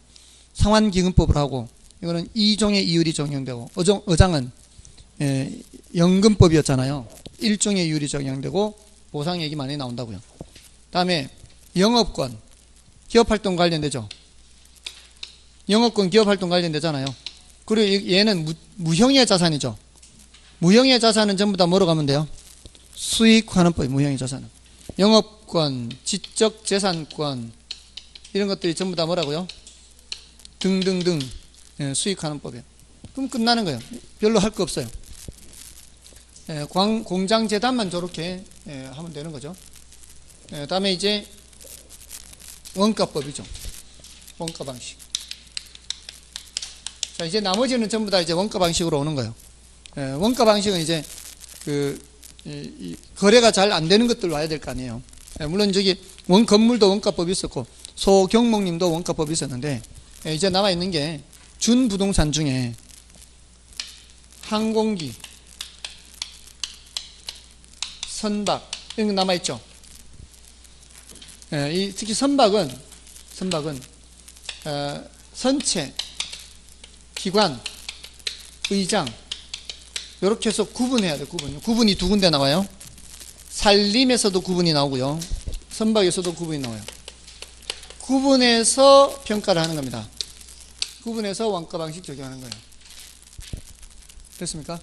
A: 상환기금법을 하고, 이거는 2종의 이율이 적용되고, 어장은 연금법이었잖아요. 1종의 이율이 적용되고 보상액이 많이 나온다고요. 다음에 영업권, 기업활동 관련되죠. 영업권, 기업활동 관련되잖아요. 그리고 얘는 무형의 자산이죠. 무형의 자산은 전부 다 뭐로 가면 돼요? 수익환원법, 무형의 자산은. 영업권, 지적재산권, 이런 것들이 전부 다 뭐라고요? 등등등, 수익환원법이에요. 그럼 끝나는 거예요. 별로 할 거 없어요. 공장재단만 저렇게 하면 되는 거죠. 다음에 이제 원가법이죠. 원가 방식. 자, 이제 나머지는 전부 다 이제 원가 방식으로 오는 거예요. 원가 방식은 이제 거래가 잘 안 되는 것들 와야 될 거 아니에요. 물론 저기 건물도 원가법이 있었고 소경목님도 원가법이 있었는데 이제 남아 있는 게 준부동산 중에 항공기, 선박 이런 거 남아 있죠. 특히 선박은 선체, 기관, 의장 이렇게 해서 구분해야 돼요. 구분이 두 군데 나와요. 산림에서도 구분이 나오고요. 선박에서도 구분이 나와요. 구분해서 평가를 하는 겁니다. 구분해서 원가 방식 적용하는 거예요. 됐습니까?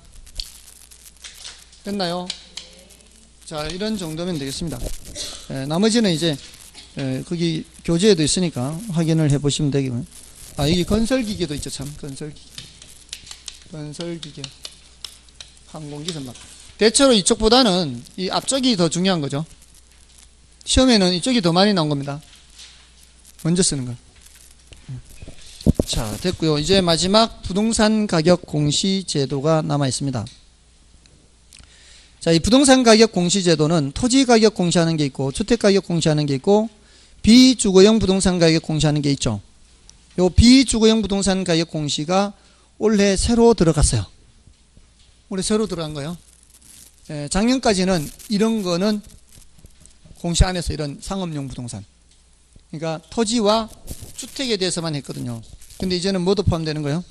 A: 됐나요? 자, 이런 정도면 되겠습니다. 나머지는 이제 거기 교재에도 있으니까 확인을 해 보시면 되겠고요. 아, 여기 건설기계도 있죠. 참, 건설기계, 항공기, 선박. 대체로 이쪽보다는 이 앞쪽이 더 중요한 거죠. 시험에는 이쪽이 더 많이 나온 겁니다. 먼저 쓰는 거. 자, 됐고요. 이제 마지막 부동산 가격 공시 제도가 남아 있습니다. 자, 이 부동산 가격 공시 제도는 토지 가격 공시하는 게 있고 주택 가격 공시하는 게 있고 비주거용 부동산 가격 공시하는 게 있죠. 요 비주거용 부동산 가격 공시가 올해 새로 들어갔어요. 올해 새로 들어간 거예요. 작년까지는 이런 거는 공시 안 해서 이런 상업용 부동산. 그러니까 토지와 주택에 대해서만 했거든요. 근데 이제는 뭐도 포함되는 거예요?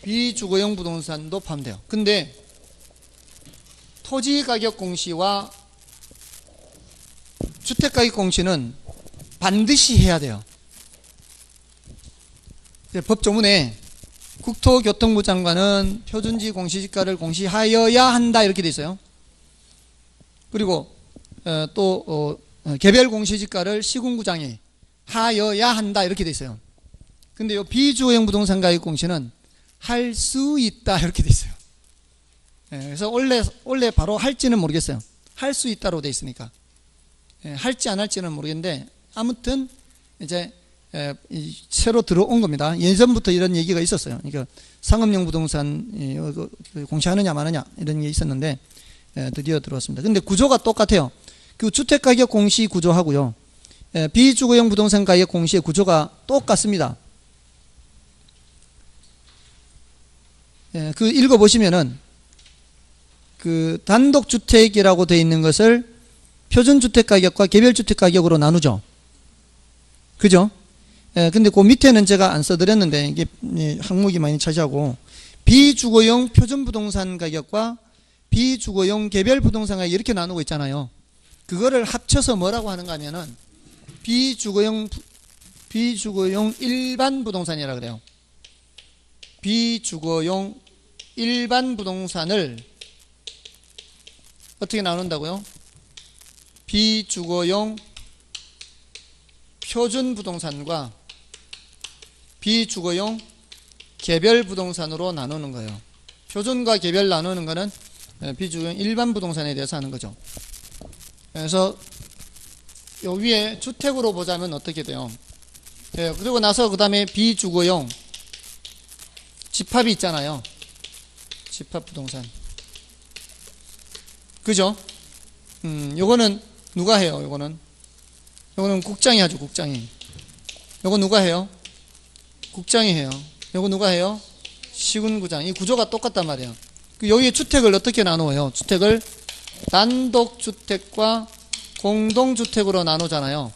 A: 비주거용 부동산도 포함돼요. 근데 토지 가격 공시와 주택 가격 공시는 반드시 해야 돼요. 법조문에 국토교통부 장관은 표준지 공시지가를 공시하여야 한다 이렇게 돼 있어요. 그리고 또 개별 공시지가를 시군구장이 하여야 한다 이렇게 돼 있어요. 근데 이 비주거용 부동산 가격 공시는 할 수 있다 이렇게 돼 있어요. 그래서 원래 바로 할지는 모르겠어요. 할 수 있다로 돼 있으니까. 할지 안 할지는 모르겠는데 아무튼 이제 새로 들어온 겁니다. 예전부터 이런 얘기가 있었어요. 그러니까 상업용 부동산 공시하느냐 마느냐 이런 게 있었는데 드디어 들어왔습니다. 근데 구조가 똑같아요. 그 주택가격 공시 구조하고요. 비주거용 부동산 가격 공시의 구조가 똑같습니다. 그 읽어보시면은 그 단독주택이라고 되어 있는 것을 표준주택가격과 개별주택가격으로 나누죠. 그죠? 근데 그 밑에는 제가 안 써드렸는데 이게 항목이 많이 차지하고 비주거용 표준부동산 가격과 비주거용 개별부동산 가격 이렇게 나누고 있잖아요. 그거를 합쳐서 뭐라고 하는가 하면은 비주거용 일반 부동산이라 그래요. 비주거용 일반 부동산을 어떻게 나눈다고요? 비주거용 표준 부동산과 비주거용 개별 부동산으로 나누는 거예요. 표준과 개별 나누는 거는 비주거용 일반 부동산에 대해서 하는 거죠. 그래서 요 위에 주택으로 보자면 어떻게 돼요? 예, 그리고 나서 그 다음에 비주거용 집합이 있잖아요. 집합부동산. 그죠? 요거는 누가 해요? 요거는 국장이 하죠, 국장이. 요거 누가 해요? 국장이 해요. 요거 누가 해요? 시군구장. 이 구조가 똑같단 말이에요. 여기 주택을 어떻게 나누어요? 주택을 단독주택과 공동주택으로 나누잖아요.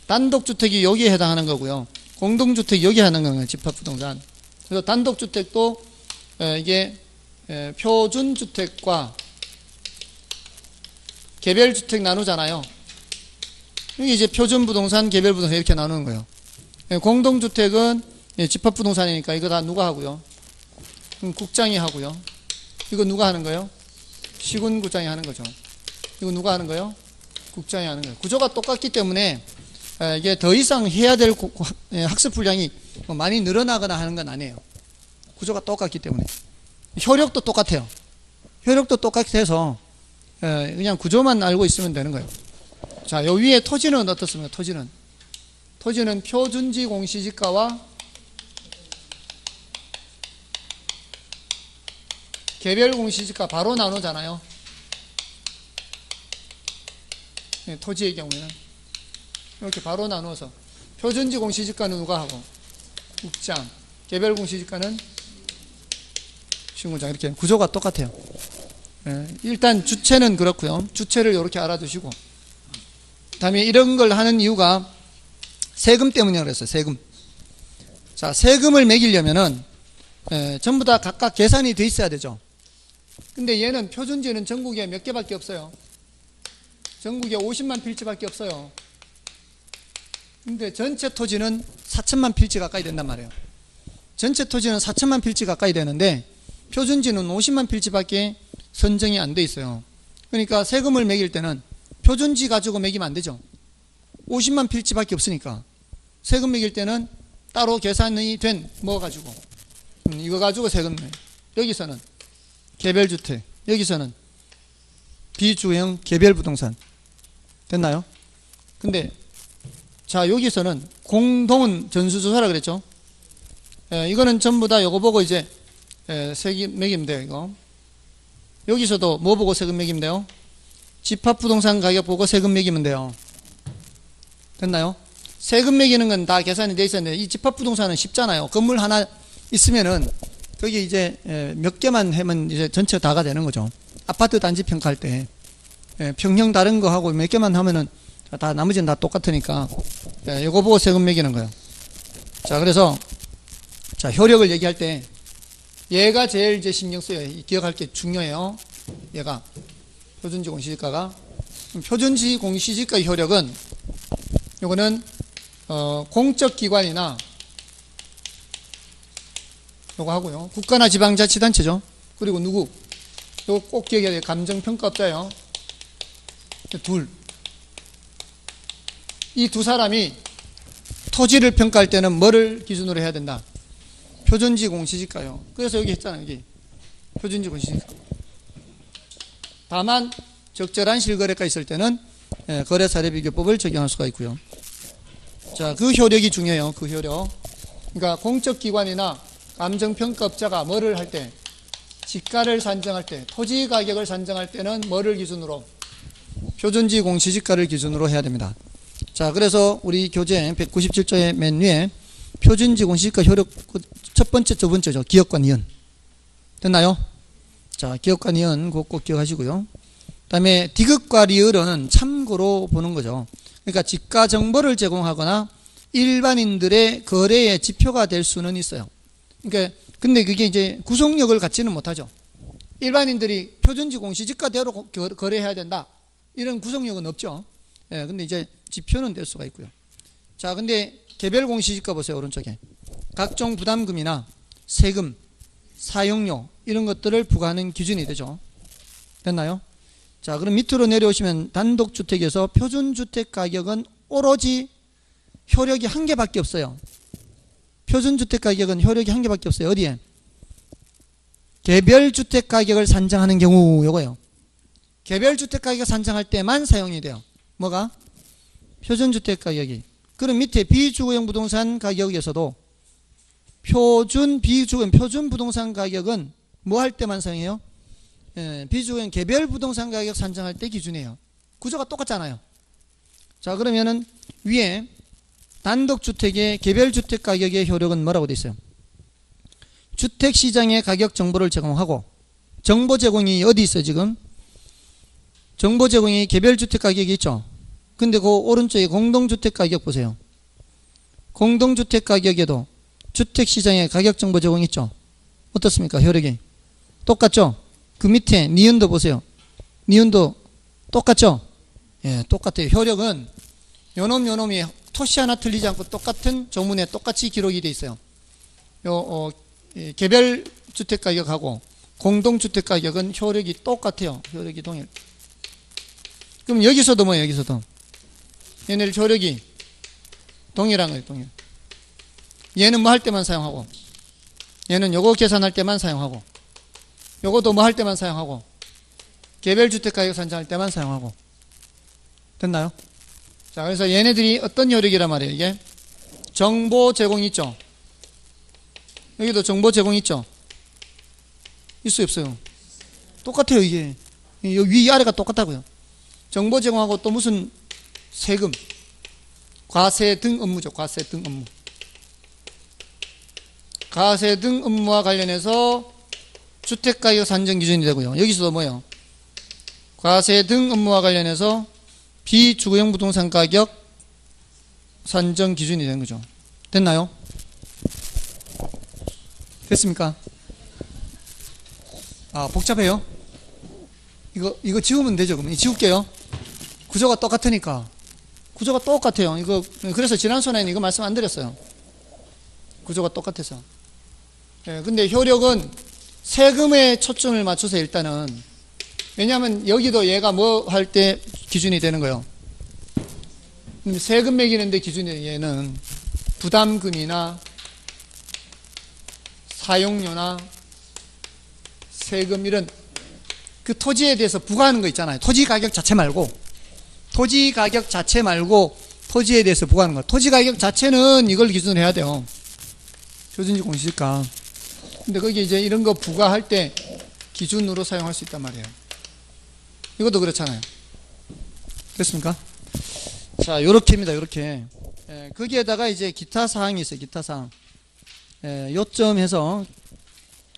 A: 단독주택이 여기에 해당하는 거고요. 공동주택이 여기에 하는 거예요. 집합부동산. 그래서 단독주택도 이게 표준주택과 개별주택 나누잖아요. 이게 이제 표준부동산, 개별부동산 이렇게 나누는 거예요. 공동주택은 집합부동산이니까 이거 다 누가 하고요? 국장이 하고요. 이거 누가 하는 거예요? 시군구장이 하는 거죠. 이거 누가 하는 거예요? 국장이 하는 거예요. 구조가 똑같기 때문에 이게 더 이상 해야 될 학습 분량이 많이 늘어나거나 하는 건 아니에요. 구조가 똑같기 때문에. 효력도 똑같아요. 효력도 똑같아서 그냥 구조만 알고 있으면 되는 거예요. 자, 요 위에 토지는 어떻습니까? 토지는 표준지 공시지가와 개별 공시지가 바로 나누잖아요. 토지의 경우에는 이렇게 바로 나누어서 표준지 공시지가는 누가 하고 국장, 개별 공시지가는 시군구장. 이렇게 구조가 똑같아요. 일단 주체는 그렇고요. 주체를 이렇게 알아두시고, 다음에 이런 걸 하는 이유가 세금 때문이라고 그랬어요. 세금. 자, 세금을 매기려면은 전부 다 각각 계산이 돼 있어야 되죠. 근데 얘는 표준지는 전국에 몇 개밖에 없어요. 전국에 50만 필지밖에 없어요. 근데 전체 토지는 4천만 필지 가까이 된단 말이에요. 전체 토지는 4천만 필지 가까이 되는데 표준지는 50만 필지밖에 선정이 안 돼 있어요. 그러니까 세금을 매길 때는 표준지 가지고 매기면 안 되죠. 50만 필지밖에 없으니까 세금 매길 때는 따로 계산이 된 뭐 가지고 이거 가지고 세금 매요. 여기서는 개별주택, 여기서는 비주거용 개별부동산. 됐나요? 근데 자, 여기서는 공동은 전수조사라 그랬죠. 이거는 전부 다 요거 보고 이제 세금 매기면 돼요. 이거 여기서도 뭐 보고 세금 매기면 돼요? 집합부동산 가격 보고 세금 매기면 돼요. 됐나요? 세금 매기는 건 다 계산이 돼 있었는데 이 집합부동산은 쉽잖아요. 건물 하나 있으면은 거기 이제 몇 개만 하면 이제 전체 다가 되는 거죠. 아파트 단지 평가할 때 평형 다른 거 하고 몇 개만 하면은 다 나머지는 다 똑같으니까 이거 보고 세금 매기는 거예요. 자, 그래서 자, 효력을 얘기할 때 얘가 제일 이제 신경 써요. 기억할 게 중요해요. 얘가 표준지 공시지가가 표준지 공시지가 효력은 요거는 공적 기관이나 요거 하고요. 국가나 지방자치단체죠. 그리고 누구? 요거 꼭 기억해야 돼요. 감정평가업자예요. 둘. 이 두 사람이 토지를 평가할 때는 뭐를 기준으로 해야 된다? 표준지 공시지가요. 그래서 여기 했잖아요. 여기 표준지 공시지가. 다만 적절한 실거래가 있을 때는 거래사례비교법을 적용할 수가 있고요. 자, 그 효력이 중요해요. 그 효력. 그러니까 공적기관이나 감정평가업자가 뭐를 할 때, 지가를 산정할 때, 토지 가격을 산정할 때는 뭐를 기준으로? 표준지 공시지가를 기준으로 해야 됩니다. 자, 그래서 우리 교재 197조의 맨 위에 표준지 공시지가 효력 첫 번째, 두 번째죠. 기업과 니은. 됐나요? 자, 기업과 니은 꼭 기억하시고요. 그 다음에 디귿과 리을은 참고로 보는 거죠. 그러니까 지가 정보를 제공하거나 일반인들의 거래의 지표가 될 수는 있어요. 그러니까 근데 그게 이제 구속력을 갖지는 못하죠. 일반인들이 표준지 공시지가대로 거래해야 된다. 이런 구속력은 없죠. 근데 이제 지표는 될 수가 있고요. 자, 근데 개별 공시지가 보세요. 오른쪽에. 각종 부담금이나 세금, 사용료 이런 것들을 부과하는 기준이 되죠. 됐나요? 자, 그럼 밑으로 내려오시면 단독주택에서 표준주택 가격은 오로지 효력이 한 개밖에 없어요. 표준주택 가격은 효력이 한 개밖에 없어요. 어디에? 개별주택 가격을 산정하는 경우 요거예요. 개별주택 가격 산정할 때만 사용이 돼요. 뭐가? 표준주택 가격이 그럼 밑에 비주거용 부동산 가격에서도 표준 비주거용 표준 부동산 가격은 뭐 할 때만 사용해요? 비주거용 개별 부동산 가격 산정할 때 기준이에요. 구조가 똑같잖아요. 자, 그러면은 위에 단독주택의 개별주택 가격의 효력은 뭐라고 돼 있어요? 주택시장의 가격 정보를 제공하고, 정보 제공이 어디 있어요 지금? 정보 제공이 개별주택 가격이 있죠. 근데 그 오른쪽에 공동주택 가격 보세요. 공동주택 가격에도 주택시장의 가격 정보 제공이 있죠. 어떻습니까 효력이? 똑같죠? 그 밑에 니은도 보세요. 니은도 똑같죠? 예, 똑같아요. 효력은 요놈이 토시 하나 틀리지 않고 똑같은 조문에 똑같이 기록이 돼 있어요. 개별 주택 가격하고 공동주택 가격은 효력이 똑같아요. 효력이 동일. 그럼 여기서도 뭐예요? 여기서도 얘네들 효력이 동일한 거예요. 동일. 얘는 뭐 할 때만 사용하고, 얘는 요거 계산할 때만 사용하고, 요것도 뭐 할 때만 사용하고, 개별 주택 가격 산정할 때만 사용하고. 됐나요? 자, 그래서 얘네들이 어떤 효력이란 말이에요. 이게 정보 제공 있죠. 여기도 정보 제공 있죠. 있어요 없어요? 똑같아요. 이게 위 아래가 똑같다고요. 정보 제공하고 또 무슨 세금, 과세 등 업무죠. 과세 등 업무. 과세 등 업무와 관련해서 주택가격 산정 기준이 되고요. 여기서도 뭐예요? 과세 등 업무와 관련해서 비주거용 부동산 가격 산정 기준이 되는 거죠. 됐나요? 됐습니까? 아, 복잡해요? 이거 지우면 되죠. 그럼 지울게요. 구조가 똑같으니까. 구조가 똑같아요. 이거 그래서 지난 시간에는 이거 말씀 안 드렸어요. 구조가 똑같아서. 예, 근데 효력은 세금에 초점을 맞춰서 일단은, 왜냐하면 여기도 얘가 뭐 할 때 기준이 되는 거예요. 세금 매기는데 기준이 얘는 부담금이나 사용료나 세금 이런 그 토지에 대해서 부과하는 거 있잖아요. 토지 가격 자체 말고 토지에 대해서 부과하는 거. 토지 가격 자체는 이걸 기준으로 해야 돼요. 표준지 공시지가. 근데 거기 이제 이런 거 부과할 때 기준으로 사용할 수 있단 말이에요. 이것도 그렇잖아요. 됐습니까? 자, 요렇게입니다. 요렇게. 거기에다가 이제 기타 사항이 있어요. 기타 사항. 요점해서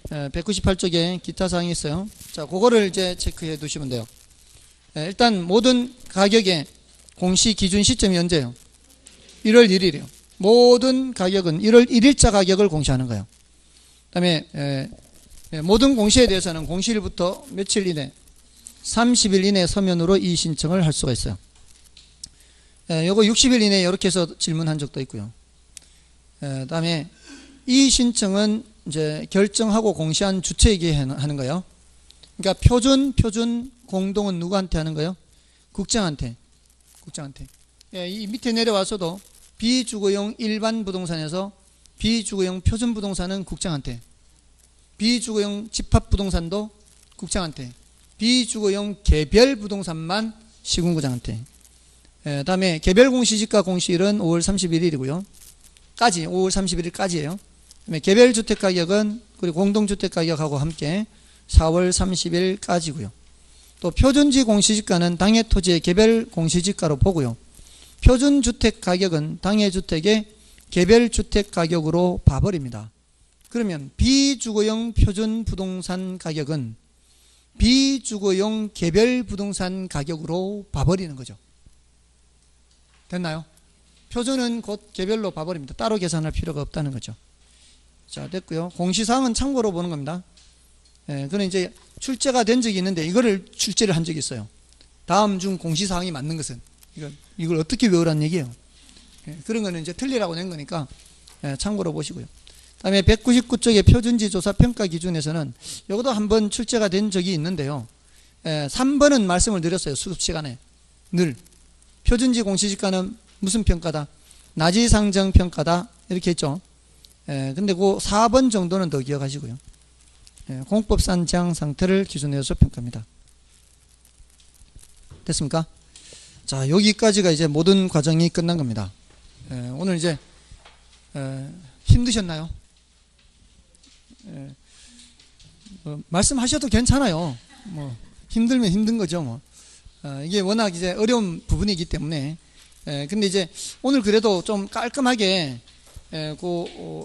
A: 198쪽에 기타 사항이 있어요. 자, 그거를 이제 체크해 두시면 돼요. 일단 모든 가격의 공시 기준 시점이 언제예요? 1월 1일이에요. 모든 가격은 1월 1일자 가격을 공시하는 거예요. 그 다음에 모든 공시에 대해서는 공시일부터 며칠 이내 30일 이내 서면으로 이의 신청을 할 수가 있어요. 요거 60일 이내에 이렇게 해서 질문한 적도 있고요. 그 다음에 이의 신청은 이제 결정하고 공시한 주체에게 하는 거예요. 그러니까 표준 공동은 누구한테 하는 거예요? 국장한테. 이 밑에 내려와서도 비주거용 일반 부동산에서 비주거용 표준 부동산은 국장한테, 비주거용 집합 부동산도 국장한테, 비주거용 개별 부동산만 시군구장한테. 다음에 개별 공시지가 공시일은 5월 31일이고요. 5월 31일까지예요. 개별 주택 가격은 그리고 공동주택 가격하고 함께 4월 30일까지고요. 또 표준지 공시지가는 당해 토지의 개별 공시지가로 보고요. 표준주택 가격은 당해 주택의 개별 주택 가격으로 봐버립니다. 그러면 비주거용 표준 부동산 가격은 비주거용 개별 부동산 가격으로 봐버리는 거죠. 됐나요? 표준은 곧 개별로 봐버립니다. 따로 계산할 필요가 없다는 거죠. 자, 됐고요. 공시사항은 참고로 보는 겁니다. 그는 이제 출제가 된 적이 있는데 이거를 출제를 한 적이 있어요. 다음 중 공시사항이 맞는 것은, 이걸 어떻게 외우라는 얘기예요. 그런 거는 이제 틀리라고 낸 거니까 참고로 보시고요. 다음에 199쪽의 표준지 조사 평가 기준에서는 이것도 한번 출제가 된 적이 있는데요. 3번은 말씀을 드렸어요. 수업 시간에 늘 표준지 공시지가는 무슨 평가다? 나지상정 평가다 이렇게 했죠. 근데 그 4번 정도는 더 기억하시고요. 공법상 제한 상태를 기준으로 해서 평가합니다. 됐습니까? 자, 여기까지가 이제 모든 과정이 끝난 겁니다. 오늘 이제 힘드셨나요? 말씀하셔도 괜찮아요. 뭐 힘들면 힘든 거죠. 뭐 이게 워낙 이제 어려운 부분이기 때문에. 근데 이제 오늘 그래도 좀 깔끔하게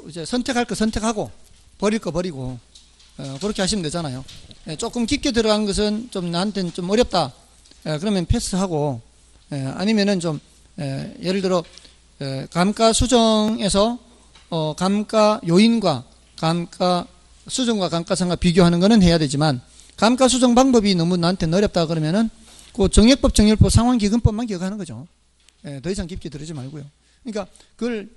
A: 이제 선택할 거 선택하고 버릴 거 버리고 그렇게 하시면 되잖아요. 조금 깊게 들어간 것은 좀 나한테는 좀 어렵다. 그러면 패스하고 아니면은 좀 예를 들어 감가 수정에서 감가 요인과 감가 수정과 감가상과 비교하는 거는 해야 되지만 감가 수정 방법이 너무 나한테는 어렵다 그러면은 그 정액법, 정렬법, 상환기금법만 기억하는 거죠. 더 이상 깊게 들어지 말고요. 그러니까 그걸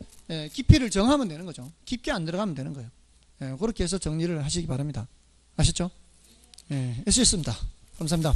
A: 깊이를 정하면 되는 거죠. 깊게 안 들어가면 되는 거예요. 그렇게 해서 정리를 하시기 바랍니다. 아셨죠? 수고했습니다. 감사합니다.